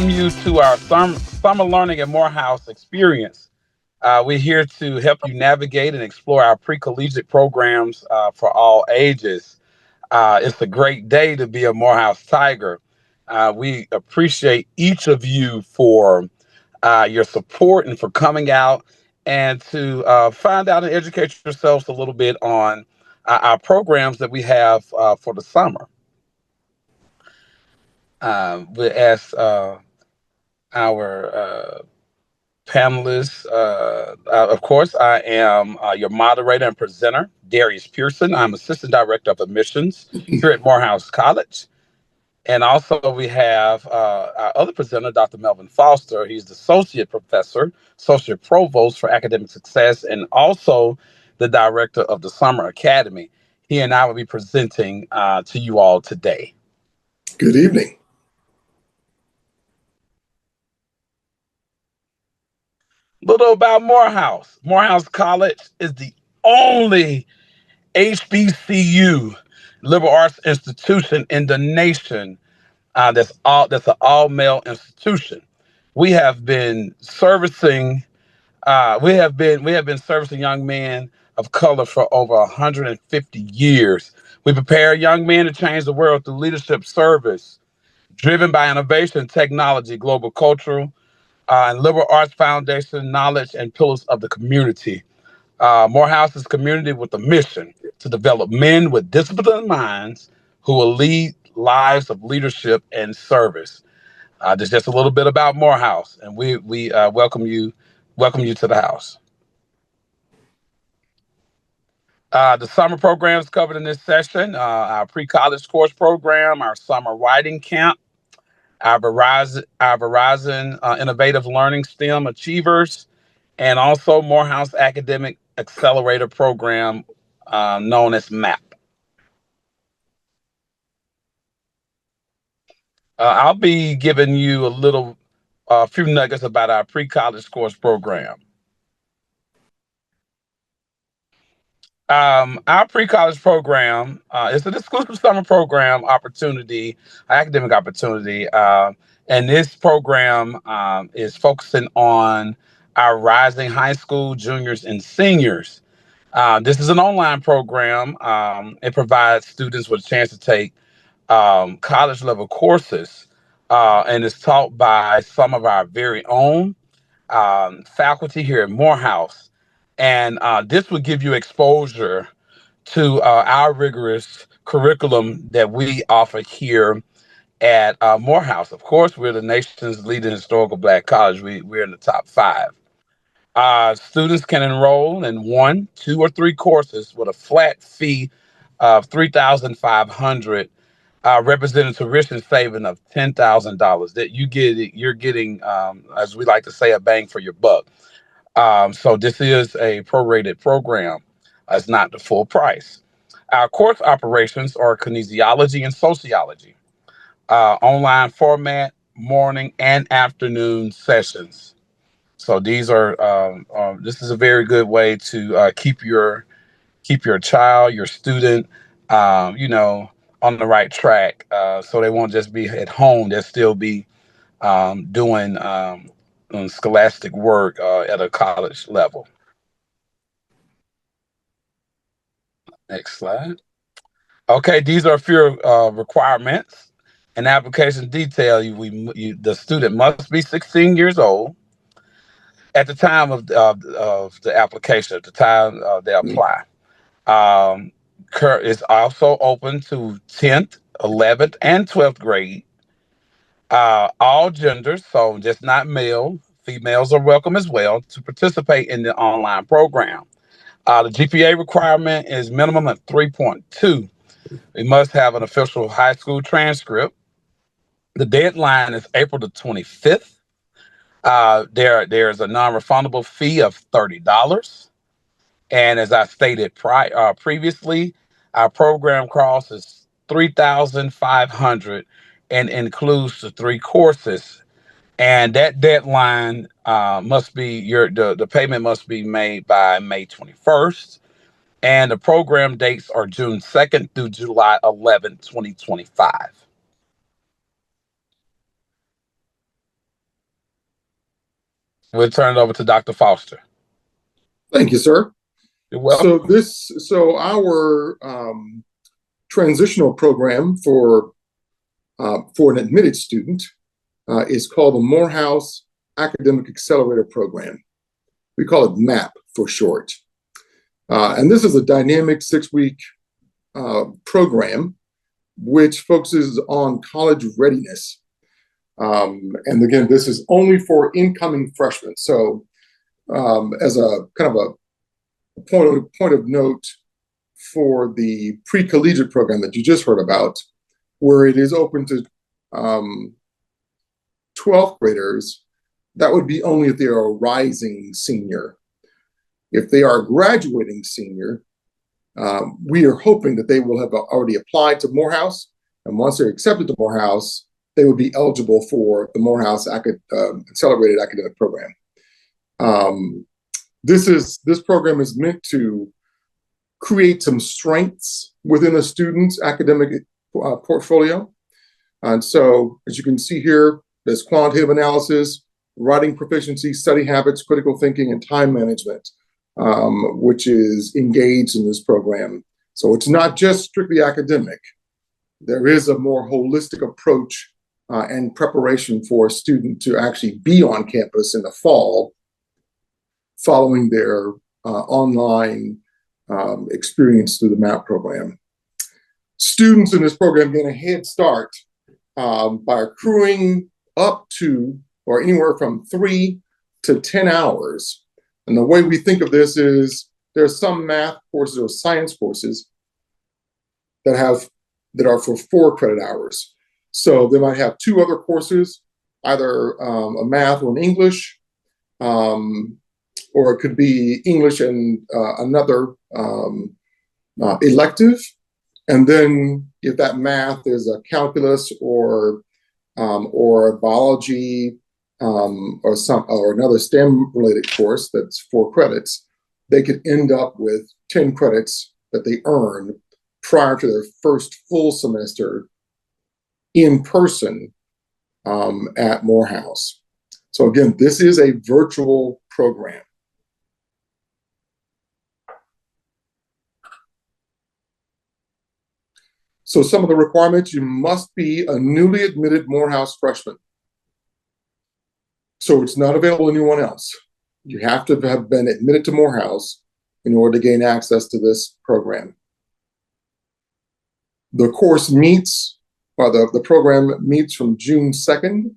welcome you to our summer learning at Morehouse experience. We're here to help you navigate and explore our pre-collegiate programs for all ages. It's a great day to be a Morehouse Tiger. We appreciate each of you for your support and for coming out and to find out and educate yourselves a little bit on our programs that we have for the summer. We ask our panelists. Of course, I am your moderator and presenter, Darius Pearson. I'm Assistant Director of Admissions here at Morehouse College. And also we have our other presenter, Dr. Melvin Foster. He's the Associate Professor, Associate Provost for Academic Success, and also the Director of the Summer Academy. He and I will be presenting to you all today. Good evening. Little about Morehouse. Morehouse College is the only HBCU liberal arts institution in the nation that's an all male institution. We have been servicing we have been servicing young men of color for over 150 years. We prepare young men to change the world through leadership service, driven by innovation, technology, global cultural, and liberal arts foundation, knowledge, and pillars of the community. Morehouse is a community with a mission to develop men with disciplined minds who will lead lives of leadership and service. There's just a little bit about Morehouse, and we welcome you to the house. The summer programs covered in this session: our pre-college course program, our summer writing camp, our Verizon Innovative Learning STEM Achievers, and also Morehouse Academic Accelerator program known as MAP. I'll be giving you a few nuggets about our pre-college course program. Our pre-college program is an exclusive summer program opportunity, academic opportunity, and this program is focusing on our rising high school juniors and seniors. This is an online program. It provides students with a chance to take college level courses, and it's taught by some of our very own faculty here at Morehouse. And this would give you exposure to our rigorous curriculum that we offer here at Morehouse. Of course, we're the nation's leading historical Black college. We're in the top five. Students can enroll in one, two, or three courses with a flat fee of $3,500, representing tuition saving of $10,000. That you're getting, as we like to say, a bang for your buck. So this is a prorated program. It's not the full price. Our course operations are kinesiology and sociology, online format, morning and afternoon sessions. So this is a very good way to keep your child, your student, on the right track. So they won't just be at home; they'll still be doing scholastic work at a college level. Next slide. Okay, these are a few requirements. An application detail: the student must be 16 years old at the time of the application, at the time they apply. Um, is also open to 10th, 11th, and 12th grade. All genders, so just not male. Females are welcome as well to participate in the online program. The GPA requirement is minimum of 3.2. We must have an official high school transcript. The deadline is April the 25th. There's a non-refundable fee of $30. And as I stated previously, our program cost is $3,500 and includes the three courses. And that deadline the payment must be made by May 21st. And the program dates are June 2nd through July 11th, 2025. We'll turn it over to Dr. Foster. Thank you, sir. You're welcome. So our transitional program for an admitted student is called the Morehouse Academic Accelerator Program. We call it MAP for short. And this is a dynamic 6-week program which focuses on college readiness. And again, this is only for incoming freshmen. So as a kind of a point of note for the pre-collegiate program that you just heard about, where it is open to 12th graders, that would be only if they are a rising senior. If they are a graduating senior, we are hoping that they will have already applied to Morehouse, and once they're accepted to Morehouse, they would be eligible for the Morehouse Accelerated Academic Program. This program is meant to create some strengths within a student's academic portfolio. And so, as you can see here, there's quantitative analysis, writing proficiency, study habits, critical thinking, and time management, which is engaged in this program. So it's not just strictly academic. There is a more holistic approach and preparation for a student to actually be on campus in the fall following their online experience through the MAP program. Students in this program get a head start by accruing up to or anywhere from 3 to 10 hours. And the way we think of this is there's some math courses or science courses that are for 4 credit hours. So they might have 2 other courses, either a math or an English, or it could be English and another elective. And then if that math is a calculus or biology or another STEM related course that's 4 credits, they could end up with 10 credits that they earn prior to their first full semester in person at Morehouse. So again, this is a virtual program. So some of the requirements: you must be a newly admitted Morehouse freshman. So it's not available to anyone else. You have to have been admitted to Morehouse in order to gain access to this program. The course meets, or the program meets from June 2nd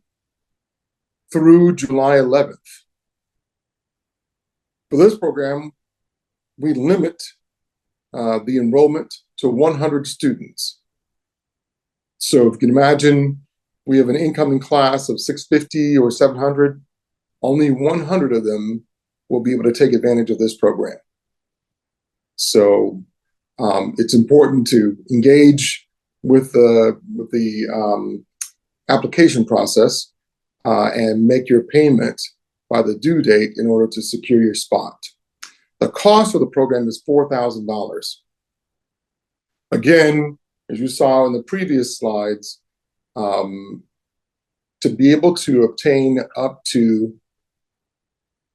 through July 11th. For this program, we limit the enrollment to 100 students. So if you can imagine, we have an incoming class of 650 or 700, only 100 of them will be able to take advantage of this program. So it's important to engage with the application process and make your payment by the due date in order to secure your spot. The cost for the program is $4,000. Again, as you saw in the previous slides, to be able to obtain up to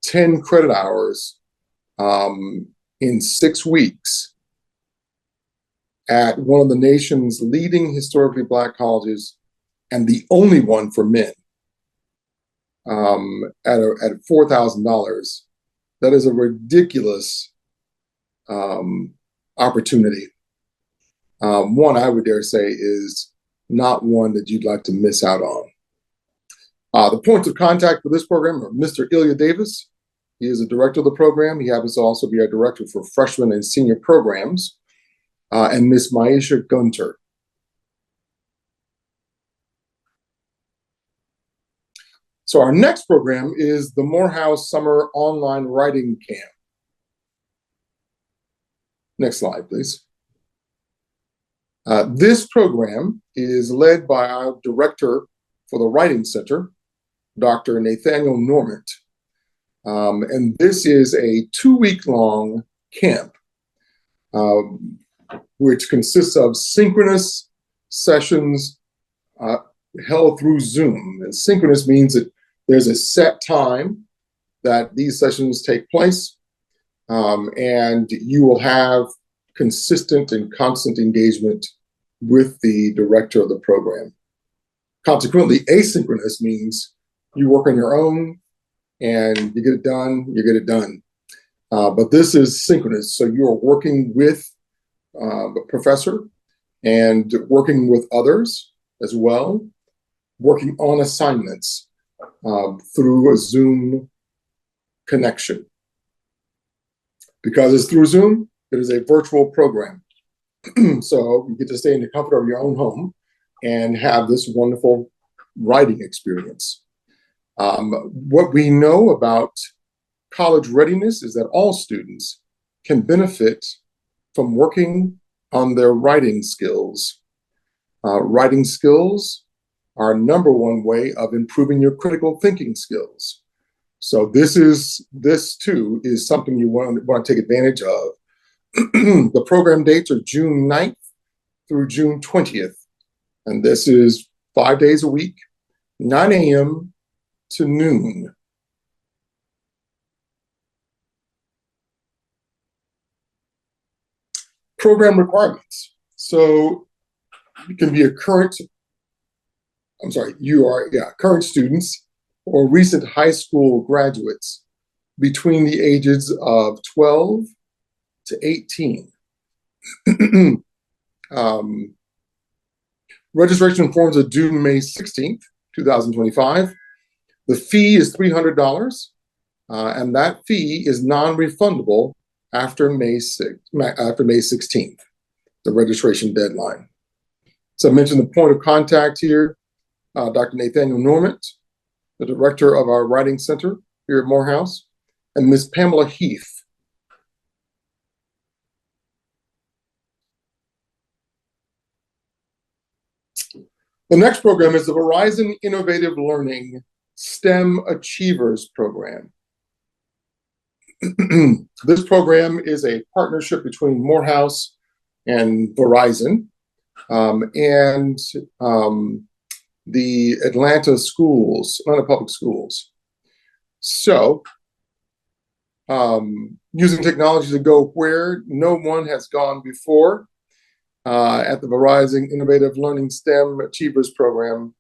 10 credit hours in 6 weeks at one of the nation's leading historically Black colleges, and the only one for men, at $4,000, that is a ridiculous opportunity. One, I would dare say, is not one that you'd like to miss out on. The points of contact for this program are Mr. Ilya Davis. He is the director of the program. He happens to also be our director for freshman and senior programs, and Ms. Maisha Gunter. So our next program is the Morehouse Summer Online Writing Camp. Next slide, please. This program is led by our director for the Writing Center, Dr. Nathaniel Normant. And this is a 2-week-long camp, which consists of synchronous sessions held through Zoom. And synchronous means that there's a set time that these sessions take place, and you will have consistent and constant engagement with the director of the program. Consequently, asynchronous means you work on your own and you get it done, you get it done. But this is synchronous, so you are working with a professor and working with others as well, working on assignments through a Zoom connection. Because it's through Zoom, it is a virtual program. So you get to stay in the comfort of your own home and have this wonderful writing experience. What we know about college readiness is that all students can benefit from working on their writing skills. Writing skills are number one way of improving your critical thinking skills. So this too is something you want to take advantage of. The program dates are June 9th through June 20th. And this is 5 days a week, 9 a.m. to noon. Program requirements. So you can be a current students or recent high school graduates between the ages of 12 to 18. Registration forms are due May 16th, 2025. The fee is $300, and that fee is non-refundable after May 16th, the registration deadline. So I mentioned the point of contact here, Dr. Nathaniel Normant, the director of our Writing Center here at Morehouse, and Ms. Pamela Heath. The next program is the Verizon Innovative Learning STEM Achievers Program. This program is a partnership between Morehouse and Verizon and the Atlanta Public Schools. So, using technology to go where no one has gone before, at the Verizon Innovative Learning STEM Achievers Program,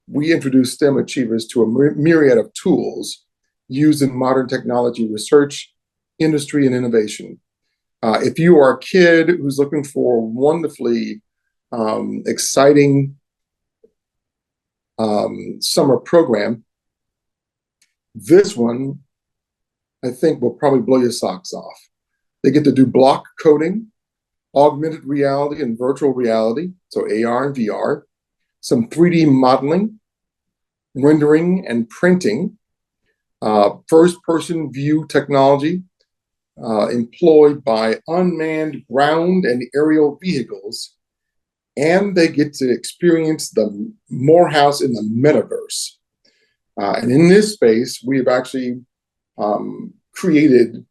we introduce STEM achievers to a myriad of tools used in modern technology research, industry, and innovation. If you are a kid who's looking for a wonderfully exciting summer program, this one, I think, will probably blow your socks off. They get to do block coding, augmented reality and virtual reality, so AR and VR, some 3D modeling, rendering and printing, first-person view technology employed by unmanned ground and aerial vehicles, and they get to experience the Morehouse in the metaverse. And in this space, we have actually created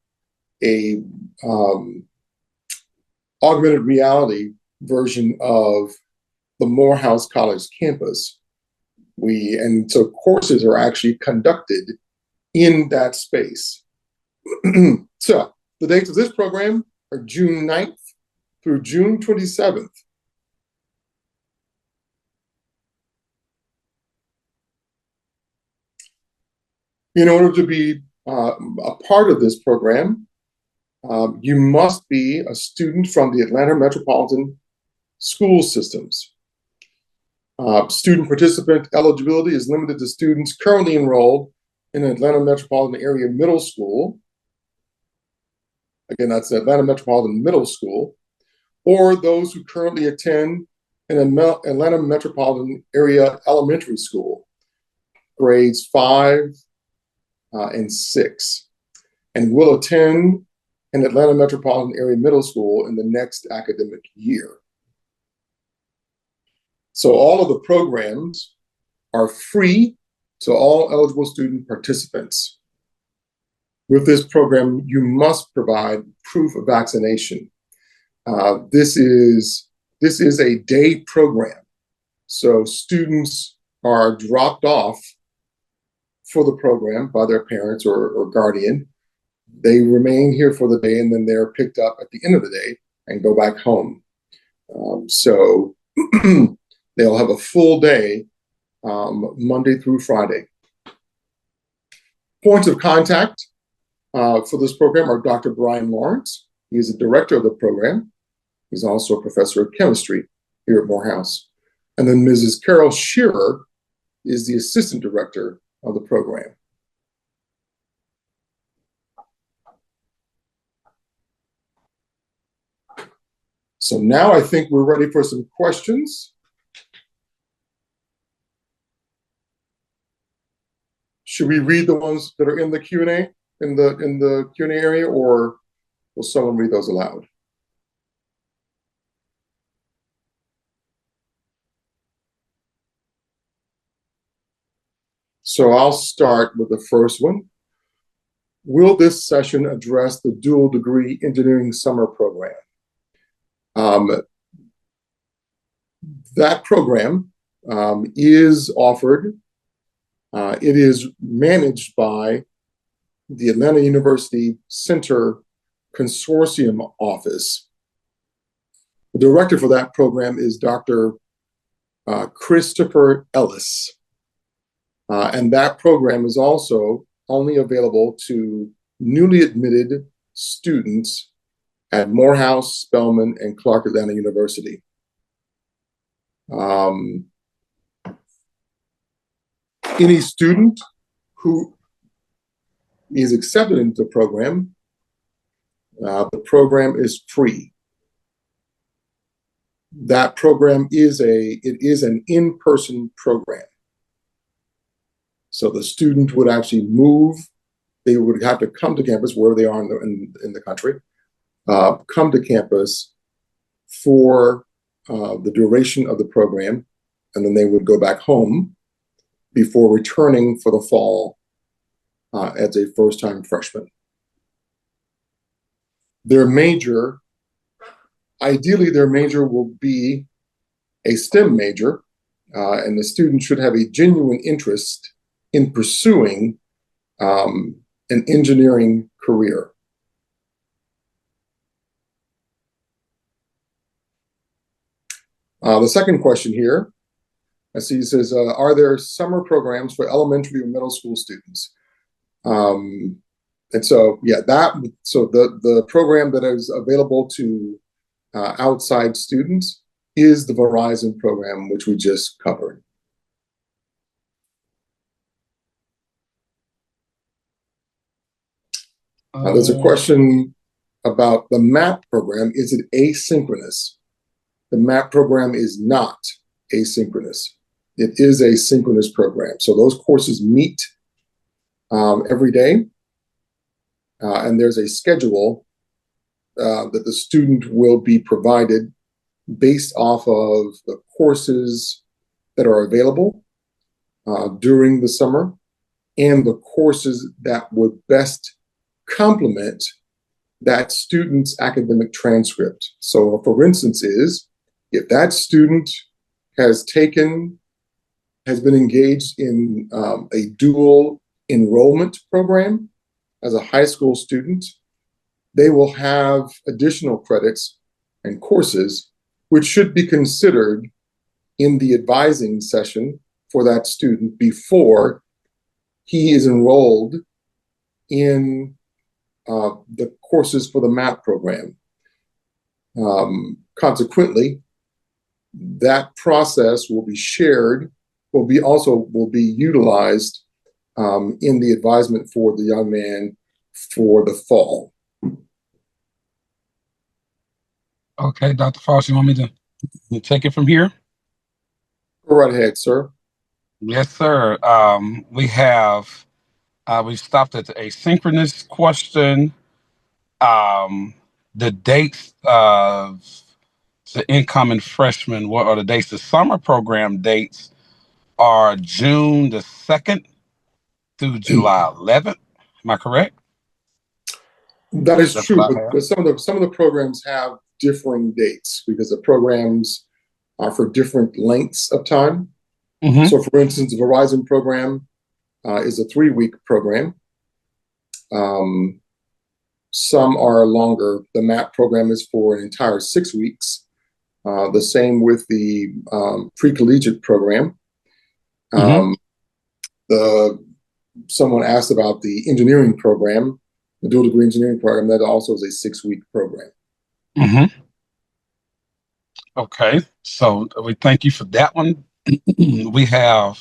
a augmented reality version of the Morehouse College campus. And so courses are actually conducted in that space. So the dates of this program are June 9th through June 27th. In order to be a part of this program, you must be a student from the Atlanta Metropolitan School Systems. Student participant eligibility is limited to students currently enrolled in the Atlanta Metropolitan Area Middle School. Again, that's the Atlanta Metropolitan Middle School, or those who currently attend an Atlanta Metropolitan Area Elementary School, grades 5 and 6, and will attend an Atlanta Metropolitan Area Middle School in the next academic year. So all of the programs are free to all eligible student participants. With this program, you must provide proof of vaccination. This is a day program. So students are dropped off for the program by their parents or guardian. They remain here for the day, and then they're picked up at the end of the day and go back home. So they'll have a full day, Monday through Friday. Points of contact for this program are Dr. Brian Lawrence. He is the director of the program. He's also a professor of chemistry here at Morehouse. And then Mrs. Carol Shearer is the assistant director of the program. So now I think we're ready for some questions. Should we read the ones that are in the Q&A, in the Q&A area, or will someone read those aloud? So I'll start with the first one. Will this session address the dual degree engineering summer program? That program is offered. It is managed by the Atlanta University Center Consortium Office. The director for that program is Dr. Christopher Ellis. And that program is also only available to newly admitted students at Morehouse, Spelman, and Clark Atlanta University. Any student who is accepted into the program is free. That program is an in-person program. So the student would actually move. They would have to come to campus wherever they are in the country, come to campus for the duration of the program, and then they would go back home before returning for the fall as a first-time freshman. Ideally, their major will be a STEM major, and the student should have a genuine interest in pursuing an engineering career. The second question here, I see it says, are there summer programs for elementary or middle school students? And so, yeah, the program that is available to outside students is the Verizon program, which we just covered. There's a question about the MAP program. Is it asynchronous? The MAP program is not asynchronous. It is a synchronous program. So those courses meet every day, and there's a schedule that the student will be provided based off of the courses that are available during the summer and the courses that would best complement that student's academic transcript. So for instance if that student has been engaged in a dual enrollment program as a high school student, they will have additional credits and courses which should be considered in the advising session for that student before he is enrolled in the courses for the MAP program. Consequently, that process will be shared, will be utilized in the advisement for the young man for the fall. Okay, Dr. Frost, you want me to take it from here? Go right ahead, sir. Yes, sir. We stopped at the asynchronous question. The dates of the incoming freshmen, what are the dates? The summer program dates are June the 2nd through July 11th. Am I correct? That is true, but some of the programs have differing dates because the programs are for different lengths of time. Mm-hmm. So for instance, the Verizon program is a 3-week program. Some are longer. The MAP program is for an entire 6 weeks. The same with the pre-collegiate program. Mm-hmm. Someone asked about the engineering program, the dual degree engineering program. That also is a 6-week program. Mm-hmm. Okay, so we thank you for that one. We have,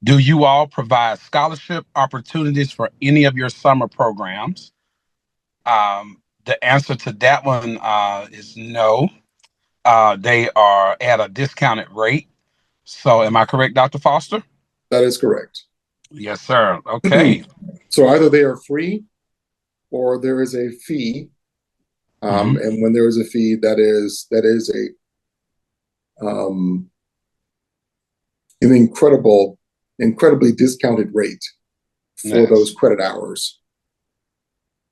do you all provide scholarship opportunities for any of your summer programs? The answer to that one is no. They are at a discounted rate. So am I correct, Dr. Foster? That is correct. Yes, sir. Okay. So either they are free or there is a fee. Mm-hmm. And when there is a fee, that is an incredibly discounted rate for Yes. those credit hours.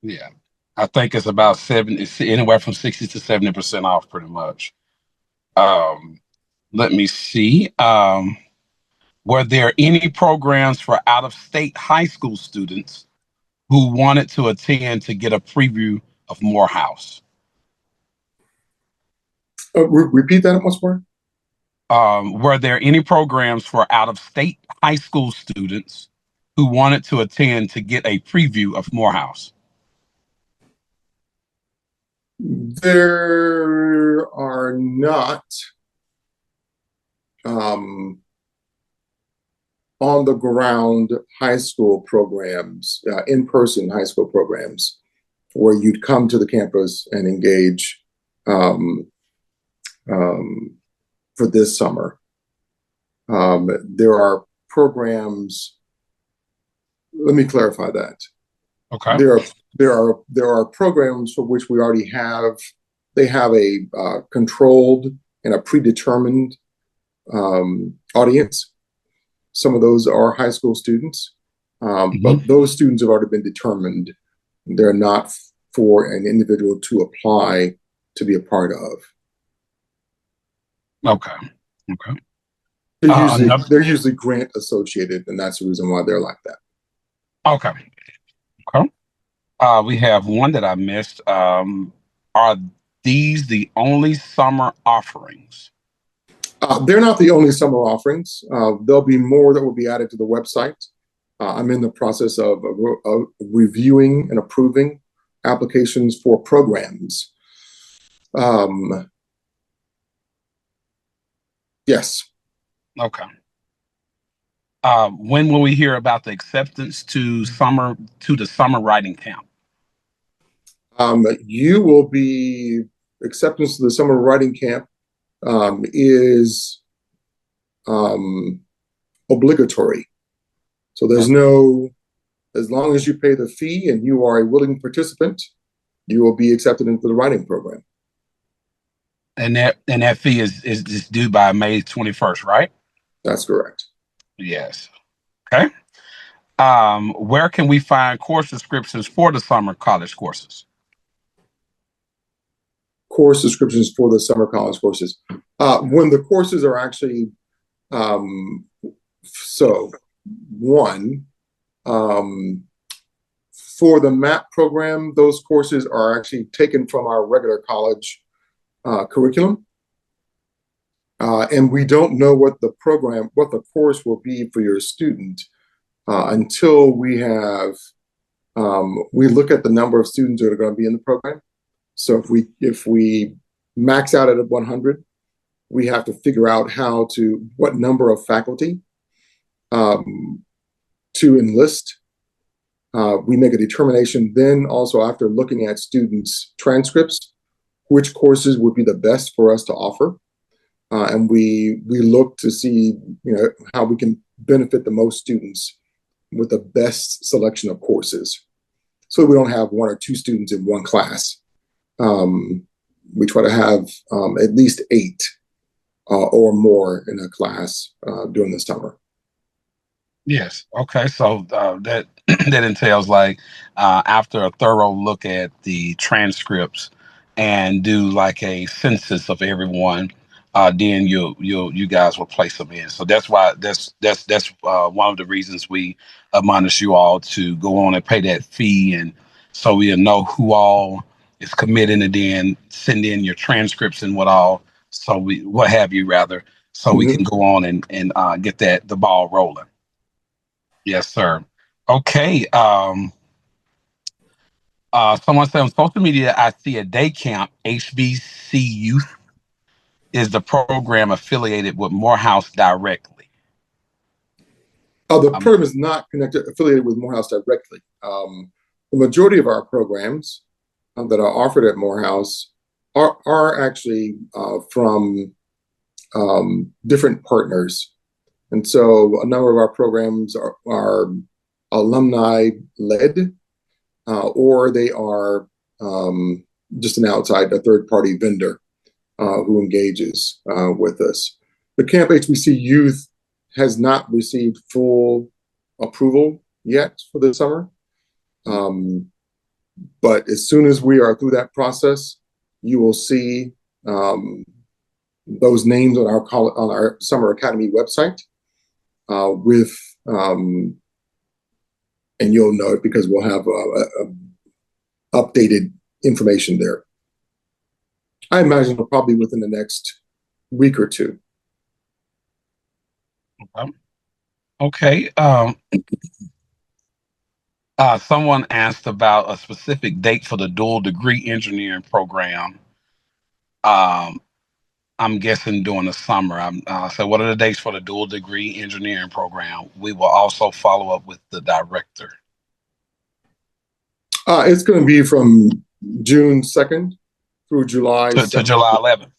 Yeah. I think it's about it's anywhere from 60 to 70% off pretty much. Um, Let me see. Were there any programs for out of state high school students who wanted to attend to get a preview of Morehouse? Repeat that once more. Were there any programs for out of state high school students who wanted to attend to get a preview of Morehouse? There are not um, on the ground high school programs, in person high school programs, where you'd come to the campus and engage um, um, for this summer. There are programs. Let me clarify that. Okay. There are programs for which we already have. They have a controlled and a predetermined audience. Some of those are high school students, Mm-hmm. but those students have already been determined. They're not for an individual to apply to be a part of. Okay. Okay. They're usually Another. they're usually grant associated, and that's the reason why they're like that. Okay. Okay. We have one that I missed. Are these the only summer offerings? They're not the only summer offerings. There'll be more that will be added to the website. I'm in the process of reviewing and approving applications for programs. Um, yes. Okay. When will we hear about the acceptance to the summer writing camp? You will be acceptance to the summer writing camp is um, obligatory. So there's Okay. no, as long as you pay the fee and you are a willing participant, you will be accepted into the writing program. And that fee is due by May 21st, right? That's correct. Yes. Okay. Where can we find course descriptions for the summer college courses? Course descriptions for the summer college courses. When the courses are actually, um, so one, um, for the MAP program, those courses are actually taken from our regular college curriculum. And we don't know what the course will be for your student until we look at the number of students that are going to be in the program. So if we max out at 100, we have to figure out what number of faculty to enlist. We make a determination then also after looking at students' transcripts, which courses would be the best for us to offer. And we look to see how we can benefit the most students with the best selection of courses. So we don't have one or two students in one class. We try to have at least 8 or more in a class during the summer. Yes. Okay. So that that entails like after a thorough look at the transcripts and do like a census of everyone, then you guys will place them in. So that's why that's one of the reasons we admonish you all to go on and pay that fee, and so we'll know who all is committing, and then send in your transcripts and what all, so we what have you rather, so we can go on and get the ball rolling. Yes, sir. Okay. Someone said on social media, I see a day camp. HBC Youth is the program affiliated with Morehouse directly. The program is not affiliated with Morehouse directly. The majority of our programs that are offered at Morehouse are actually from different partners. And so a number of our programs are alumni led, or they are just a third party vendor who engages with us. The Camp HBC Youth has not received full approval yet for the summer. But as soon as we are through that process, you will see those names on our Summer Academy website and you'll know it because we'll have updated information there. I imagine probably within the next week or two. Okay. Someone asked about a specific date for the dual degree engineering program. I'm guessing during the summer. So what are the dates for the dual degree engineering program? We will also follow up with the director. It's going to be from June 2nd through July to July 11th.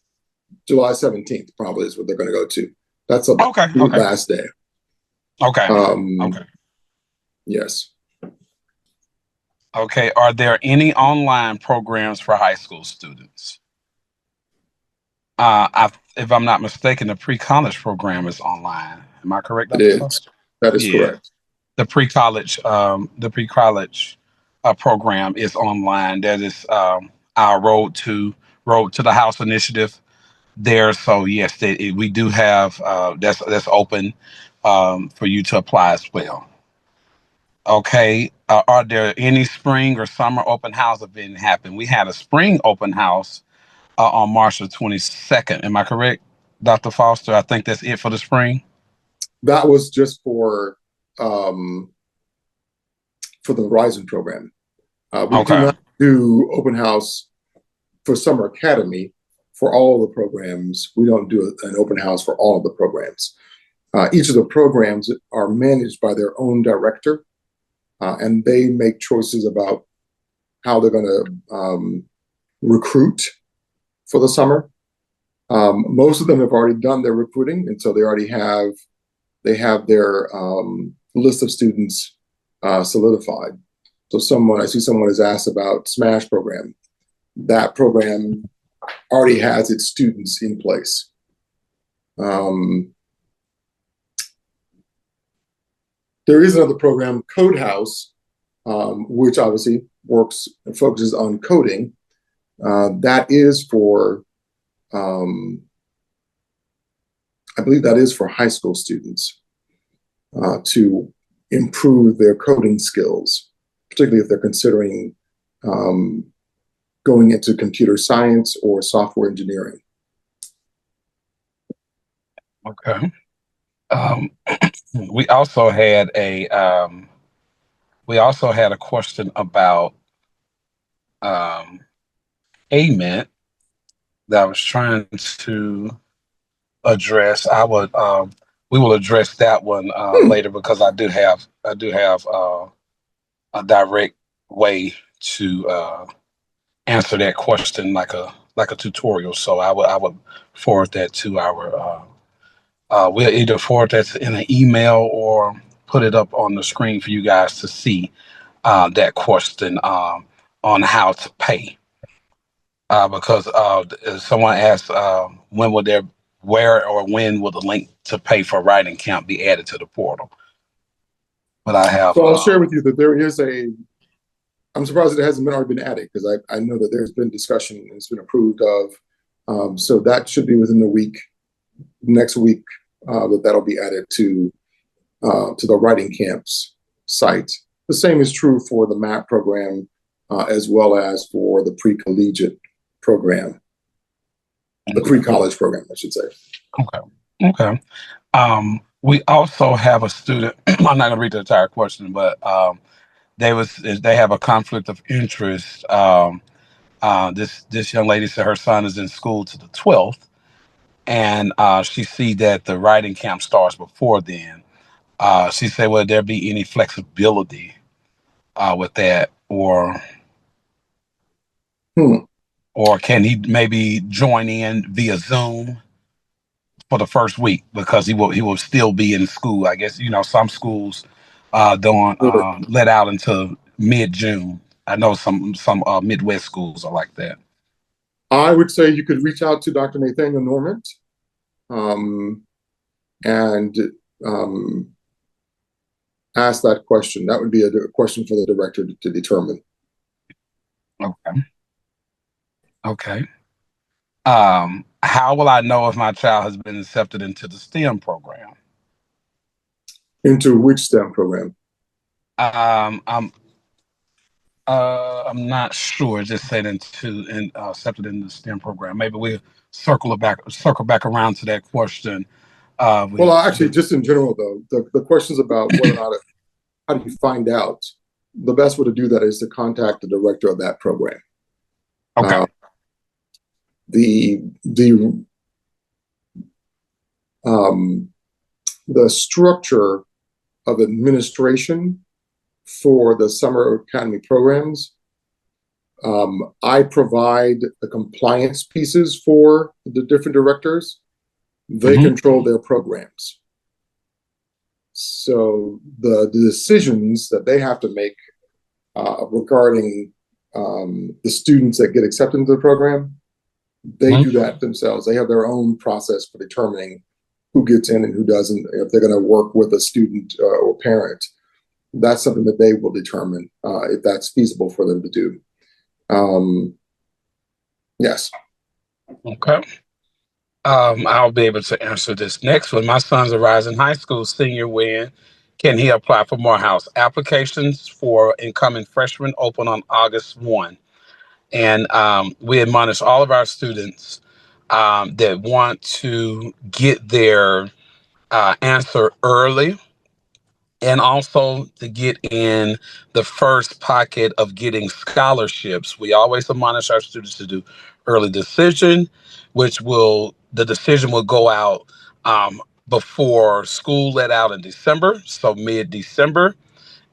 July 17th probably is what they're going to go to. That's the last day. Okay. Okay. Yes. Okay. Are there any online programs for high school students? If I'm not mistaken, the pre-college program is online. Am I correct? It is. That is correct. The pre-college program is online. That is our road to the house initiative there. So yes, we do have that's open for you to apply as well. Okay. Are there any spring or summer open house event happen? We had a spring open house on March the 22nd. Am I correct, Dr. Foster? I think that's it for the spring. That was just for the Verizon program. We do not do open house for Summer Academy for all of the programs. We don't do an open house for all of the programs. Each of the programs are managed by their own director, and they make choices about how they're going to recruit for the summer. Most of them have already done their recruiting, and so they have their list of students solidified. So I see someone has asked about SMASH program. That program already has its students in place. There is another program, Code House, which obviously focuses on coding. That is for, I believe that is for high school students to improve their coding skills, particularly if they're considering going into computer science or software engineering. Okay. We also had a question about AMENT that I was trying to address. We will address that one later, because I do have a direct way to answer that question like a tutorial. So I would forward that to our we'll either forward that in an email or put it up on the screen for you guys to see that question on how to pay. Because someone asked when will the link to pay for writing camp be added to the portal? But I have. So I'll share with you that there is I'm surprised it hasn't already been added, because I know that there's been discussion and it's been approved of. So that should be within the week. next week that'll be added to the writing camps site. The same is true for the MAP program as well as for the pre-collegiate program, the pre-college program, I should say. Okay. Okay. We also have a student. I'm not going to read the entire question, but they have a conflict of interest. This young lady said her son is in school to the 12th, and she see that the writing camp starts before then. She said, "Will there be any flexibility with that, Hmm. or can he maybe join in via Zoom for the first week because he will still be in school? I guess some schools don't Sure. let out until mid-June. I know some Midwest schools are like that. I would say you could reach out to Dr. Nathaniel Normant um, and um, ask that question. That would be a question for the director to determine. Okay. Okay. How will I know if my child has been accepted into the STEM program? Into which STEM program? Um, I'm I'm not sure. Just said accepted in the STEM program. Maybe we'll circle back around to that question. Well, actually, just in general, though, the questions about whether or not how do you find out? The best way to do that is to contact the director of that program. Okay. Uh, the the um, the structure of administration for the summer academy programs. I provide the compliance pieces for the different directors. They Mm-hmm. control their programs. So the decisions that they have to make regarding the students that get accepted into the program, they Mm-hmm. do that themselves. They have their own process for determining who gets in and who doesn't, if they're going to work with a student or parent. That's something that they will determine if that's feasible for them to do. Yes. Okay. I'll be able to answer this next one. My son's a rising high school senior. When can he apply for Morehouse? Applications for incoming freshmen open on August 1. And we admonish all of our students that want to get their answer early and also to get in the first pocket of getting scholarships. We always admonish our students to do early decision, the decision will go out before school let out in December, so mid-December.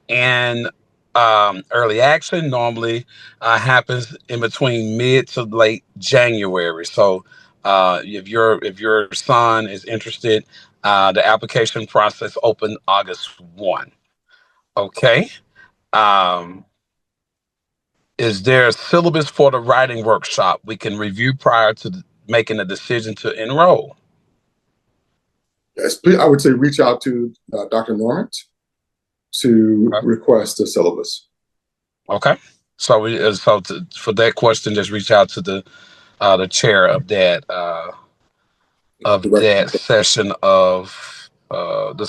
And early action normally happens in between mid to late January. So if your son is interested, the application process opened August 1. Okay. Um, is there a syllabus for the writing workshop we can review prior to making a decision to enroll? Yes, I would say reach out to Dr. Normant to Okay. request a syllabus. Okay. So for that question, just reach out to the chair of Director. that session of the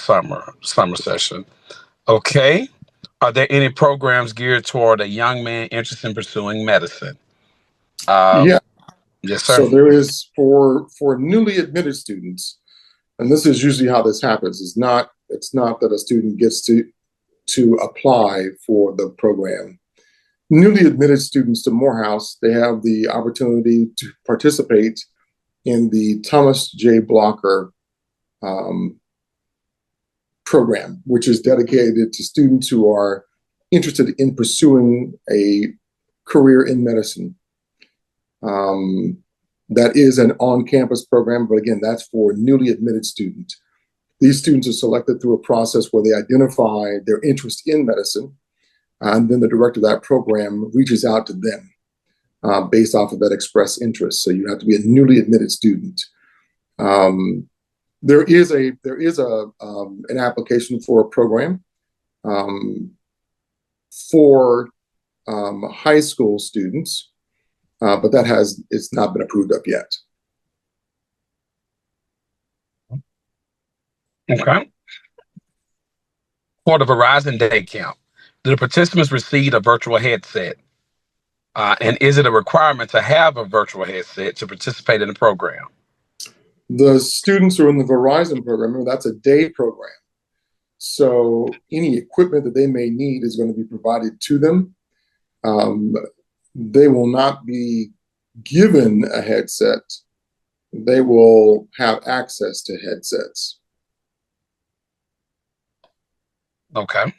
summer session. Okay. Are there any programs geared toward a young man interested in pursuing medicine? Uh, Yeah. yes, sir. So there is for newly admitted students, and this is usually how this happens. It's not that a student gets to apply for the program. Newly admitted students to Morehouse, they have the opportunity to participate in the Thomas J. Blocker um, program, which is dedicated to students who are interested in pursuing a career in medicine. Um, that is an on-campus program, but again, that's for newly admitted students. These students are selected through a process where they identify their interest in medicine, and then the director of that program reaches out to them based off of that express interest. So you have to be a newly admitted student. Um, there is an application for a program um, for high school students, but it's not been approved up yet. Okay. For the Verizon Day Camp, do the participants receive a virtual headset? And is it a requirement to have a virtual headset to participate in the program? The students who are in the Verizon program, remember that's a day program. So any equipment that they may need is going to be provided to them. Um, they will not be given a headset. They will have access to headsets. Okay.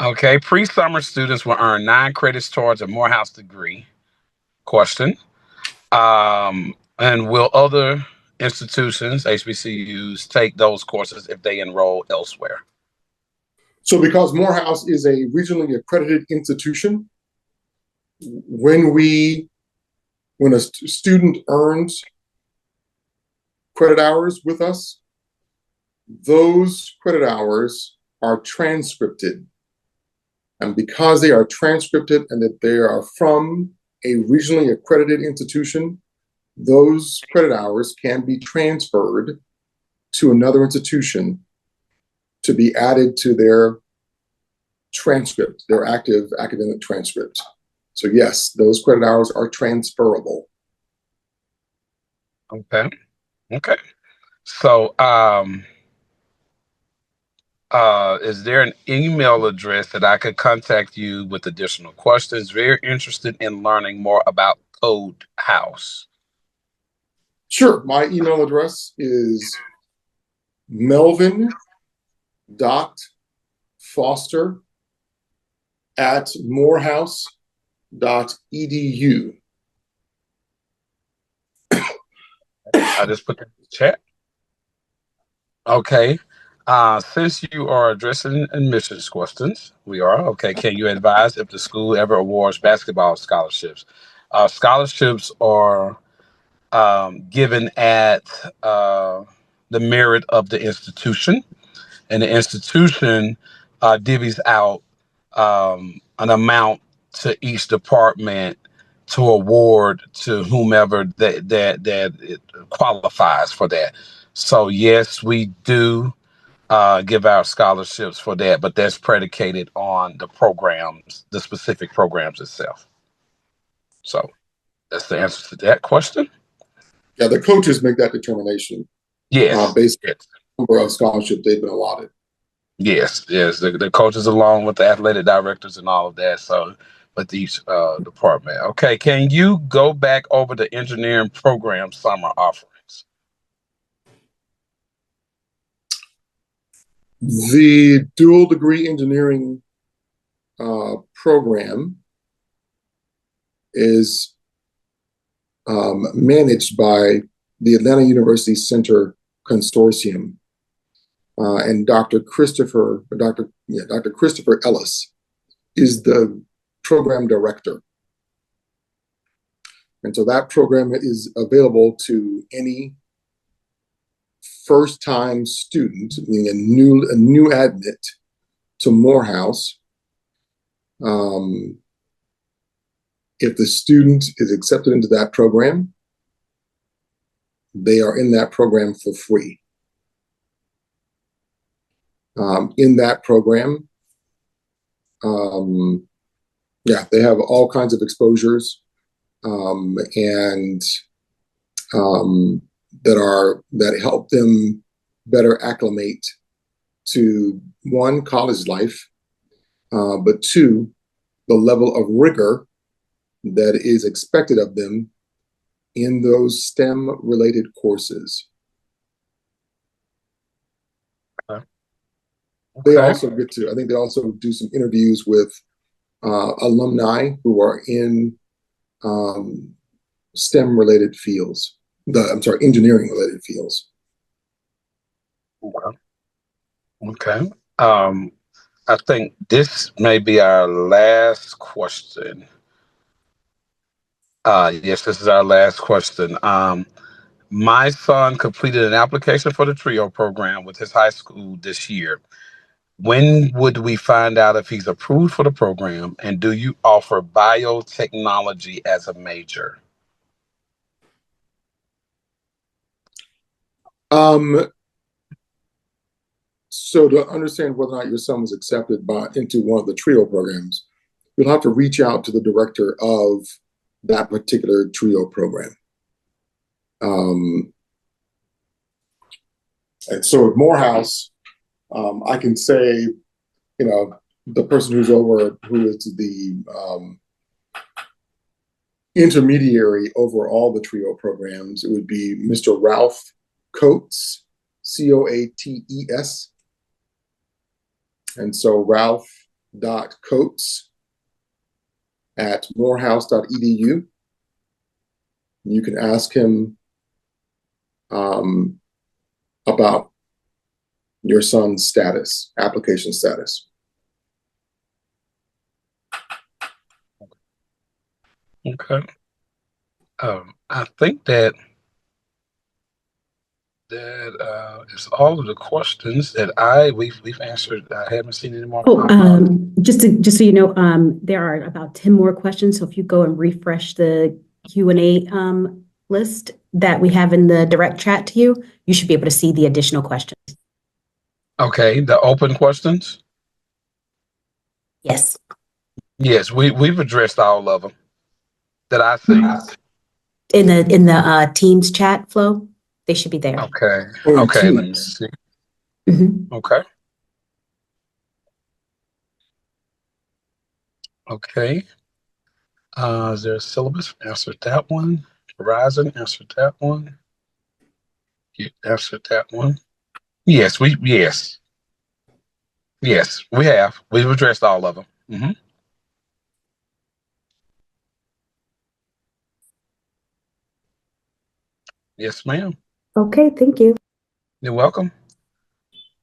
Okay. Pre-summer students will earn 9 credits towards a Morehouse degree. Question. And will other institutions, HBCUs, take those courses if they enroll elsewhere? So because Morehouse is a regionally accredited institution, when we when a student earns credit hours with us, those credit hours are transcripted. And because they are transcripted and that they are from a regionally accredited institution, those credit hours can be transferred to another institution to be added to their transcript, their active academic transcript. So yes, those credit hours are transferable. Okay. Okay. So, is there an email address that I could contact you with additional questions? Very interested in learning more about Code House. Sure, my email address is melvin.foster@morehouse.edu. I just put that in the chat. Okay. Since you are addressing admissions questions, we are okay. Can you advise if the school ever awards basketball scholarships? Scholarships are given at the merit of the institution, and the institution divvies out an amount to each department to award to whomever that it qualifies for that. So yes, we do give out scholarships for that, but that's predicated on the programs, the specific programs itself. So that's the answer to that question. Yeah, the coaches make that determination Yes, based yes, on the number of scholarships they've been allotted. yes, yes. The coaches, along with the athletic directors and all of that. So, with each department. Okay, can you go back over the engineering program summer offerings? The dual degree engineering program is managed by the Atlanta University Center Consortium, and Dr. Christopher Ellis is the program director. And so that program is available to any first-time student, meaning a new admit to Morehouse. If the student is accepted into that program, they are in that program for free. In that program, they have all kinds of exposures and that help them better acclimate to one, college life, but two, the level of rigor that is expected of them in those STEM related courses. Okay. They also get to, I think they also do some interviews with alumni who are in STEM related fields. Engineering related fields. Okay. Okay. I think this may be our last question. Yes, this is our last question. My son completed an application for the TRIO program with his high school this year. When would we find out if he's approved for the program? And do you offer biotechnology as a major? Um, So to understand whether or not your son was accepted into one of the TRIO programs, you'll have to reach out to the director of that particular TRIO program. And so at Morehouse, I can say, the person who is the intermediary over all the TRIO programs, it would be Mr. Ralph Coates, Coates. And so ralph.coates@morehouse.edu. You can ask him about your son's status, application status. Okay. I think that is all of the questions that we've answered. I haven't seen any more. Just so you know, there are about 10 more questions. So if you go and refresh the Q&A list that we have in the direct chat to you, you should be able to see the additional questions. Okay, the open questions. Yes. Yes, we've addressed all of them that I see. In the Teams chat flow, they should be there. Okay. Okay. Let me see. Mm-hmm. Okay. Okay. Is there a syllabus? Answered that one. Verizon answered that one. You answered that one. Yes, yes. Yes, we have. We've addressed all of them. Mm-hmm. Yes, ma'am. Okay, thank you. You're welcome.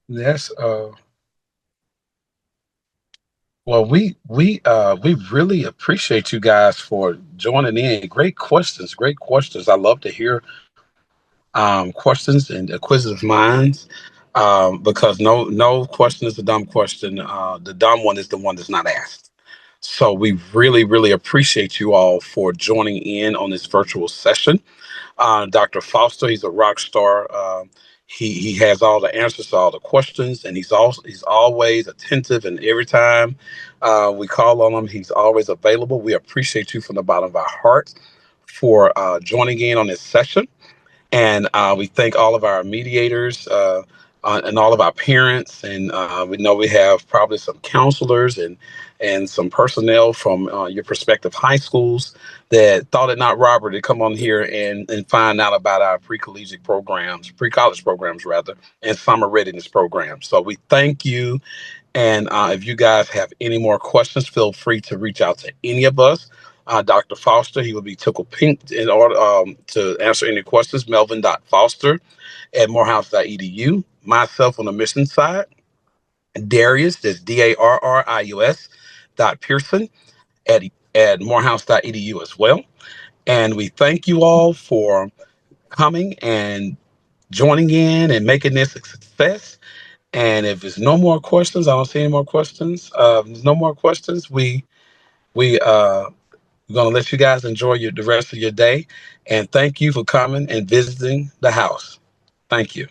Yes. Well, we really appreciate you guys for joining in. Great questions. Great questions. I love to hear questions and acquisitive minds, because no question is a dumb question. The dumb one is the one that's not asked. So we really appreciate you all for joining in on this virtual session. Dr. Foster, he's a rock star. He has all the answers to all the questions, and he's always attentive. And every time we call on him, he's always available. We appreciate you from the bottom of our hearts for joining in on this session. And we thank all of our mediators and all of our parents. And we know we have probably some counselors and some personnel from your prospective high schools that thought it not robbery to come on here and find out about our pre-collegiate programs, pre-college programs rather, and summer readiness programs. So we thank you. And if you guys have any more questions, feel free to reach out to any of us. Dr. Foster, he will be tickled pink in order to answer any questions. Melvin.foster@morehouse.edu. Myself on the mission side, Darius, that's Darrius .Pearson at morehouse.edu as well. And we thank you all for coming and joining in and making this a success. And if there's no more questions, I don't see any more questions. If there's no more questions, we're gonna let you guys enjoy the rest of your day. And thank you for coming and visiting the house. Thank you.